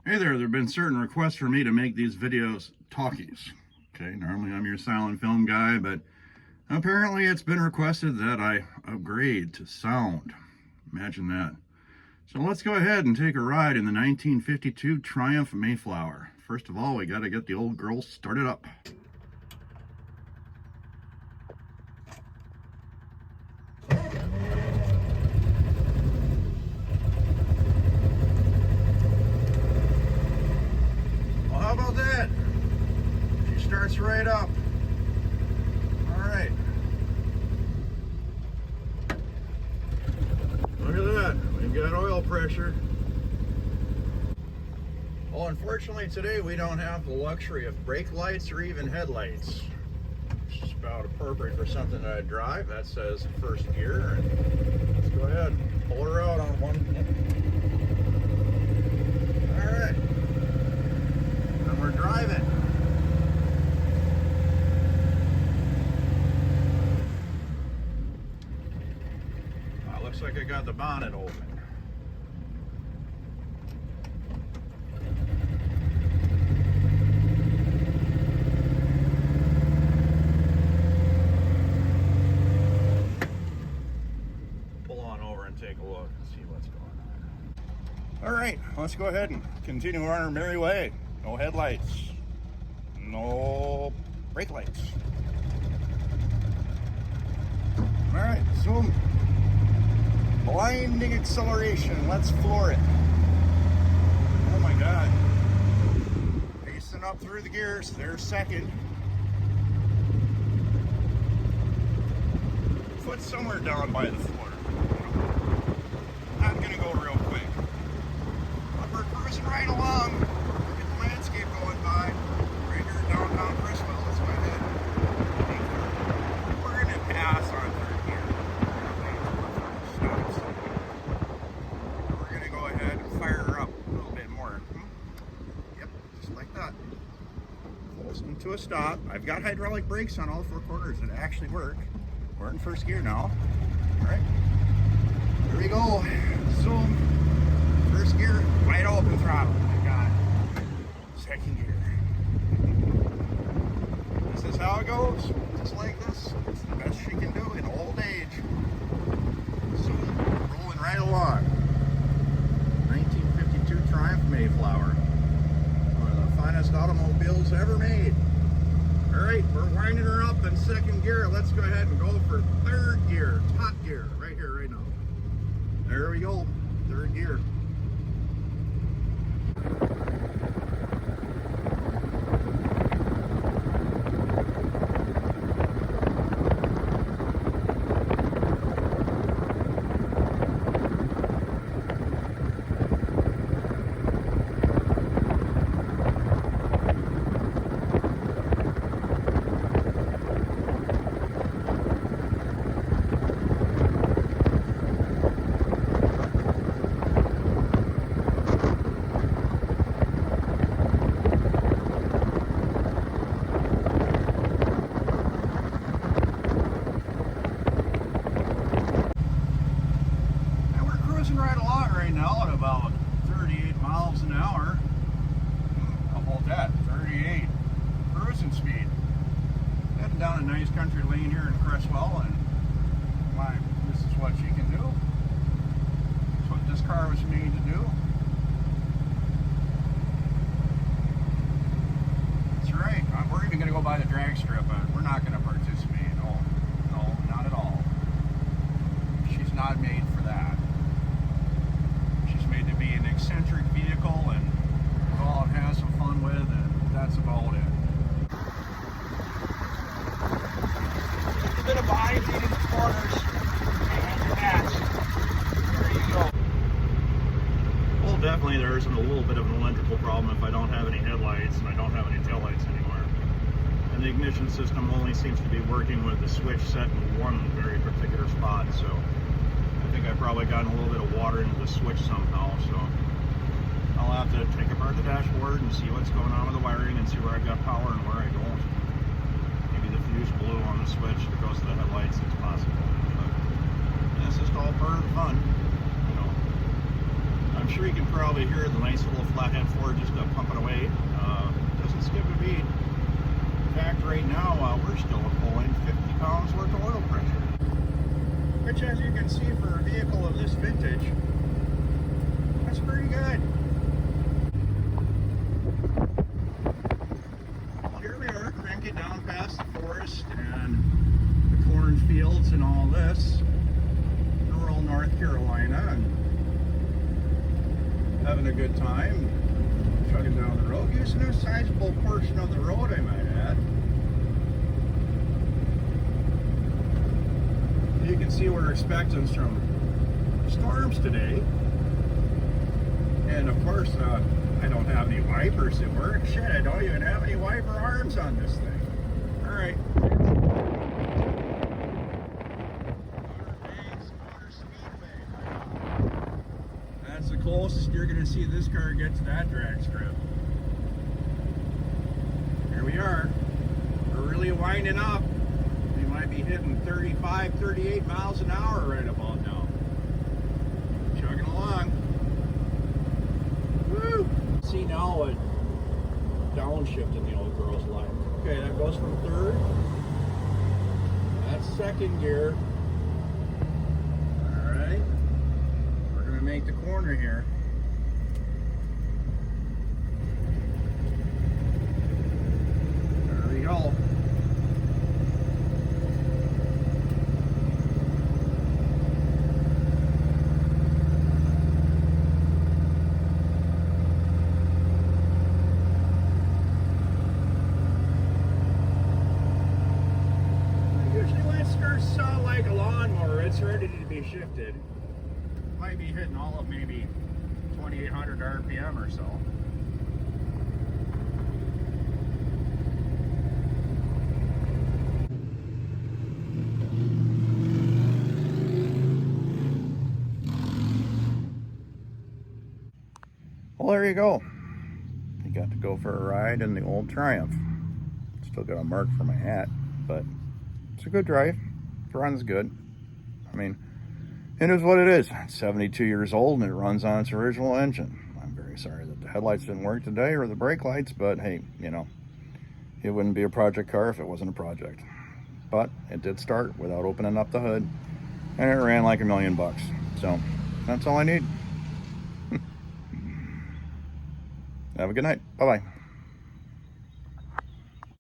Hey there have been certain requests for me to make these videos talkies. Okay, normally I'm your silent film guy, but apparently it's been requested that I upgrade to sound. Imagine that. So let's go ahead and take a ride in the 1952 Triumph Mayflower. First of all, we got to get the old girl started up. Well, how about that? She starts right up. All right. Look at that. We've got oil pressure. Well, unfortunately today we don't have the luxury of brake lights or even headlights. It's about appropriate for something that I drive. That says first gear. And let's go ahead and pull her out on one. All right. And we're driving. Looks like I got the bonnet open. Pull on over and take a look and see what's going on. All right, let's go ahead and continue on our merry way. No headlights, no brake lights. All right, zoom. Blinding acceleration. Let's floor it. Oh my God. Pacing up through the gears. There's second. Foot somewhere down by the floor. Not gonna go real quick. But we're cruising right along. Look at the landscape going by. Right here in downtown Crystal. Let's go ahead. We're gonna pass on third gear. Fire her up a little bit more. Yep, just like that. Closing to a stop. I've got hydraulic brakes on all four corners that actually work. We're in first gear now. All right, here we go. Zoom. First gear, wide open throttle. I got second gear. This is how it goes. Just like this. It's the best she can do in old age. Zoom, rolling right along. Triumph Mayflower, one of the finest automobiles ever made. All right, we're winding her up in second gear. Let's go ahead and go for third gear, top gear, right here, right now. There we go, third gear. Right along right now at about 38 miles an hour. How about that? 38 cruising speed. Heading down a nice country lane here in Cresswell, and this is what she can do. That's what this car was made to do. That's right. We're even going to go by the drag strip, but we're not going to participate. No, not at all. She's not made for that. Made to be an eccentric vehicle and go out and have some fun with, and that's about it. A bit of body feed in the corners and that's there you go. Well, definitely there isn't a little bit of an electrical problem if I don't have any headlights and I don't have any taillights anymore. And the ignition system only seems to be working with the switch set in one very particular spot, so I think I've probably gotten a little bit of water into the switch somehow, so I'll have to take apart the dashboard and see what's going on with the wiring and see where I've got power and where I don't. Maybe the fuse blew on the switch that goes to the headlights. It's possible, but it's just all part of the fun, you know. I'm I'm sure you can probably hear the nice little flathead Ford just pumping away. Doesn't skip a beat. In fact, right now we're still pulling 50 pounds worth of oil pressure, which, as you can see, for a vehicle of this vintage, that's pretty good. Well, here we are, cranking down past the forest and the cornfields and all this, rural North Carolina, and having a good time, chugging down the road, using a sizable portion of the road, I might add. You can see we're expecting some storms today, and of course I don't have any wipers that work. Shit, I don't even have any wiper arms on this thing. Alright. That's the closest you're going to see this car get to that drag strip. Here we are. We're really winding up. We might be hitting 35, 38 miles an hour right about now. Chugging along. Woo! See now what downshift in the old girl's life. Okay, that goes from third. That's second gear. Alright. We're going to make the corner here. There we go. Like a lawnmower, it's ready to be shifted. Might be hitting all of maybe 2,800 RPM or so. Well, there you go. You got to go for a ride in the old Triumph. Still got a mark for my hat, but it's a good drive. It runs good. I mean, it is what it is. It's 72 years old and it runs on its original engine. I'm very sorry that the headlights didn't work today or the brake lights, but hey, you know, it wouldn't be a project car if it wasn't a project. But it did start without opening up the hood, and it ran like $1 million. So that's all I need. Have a good night. Bye-bye.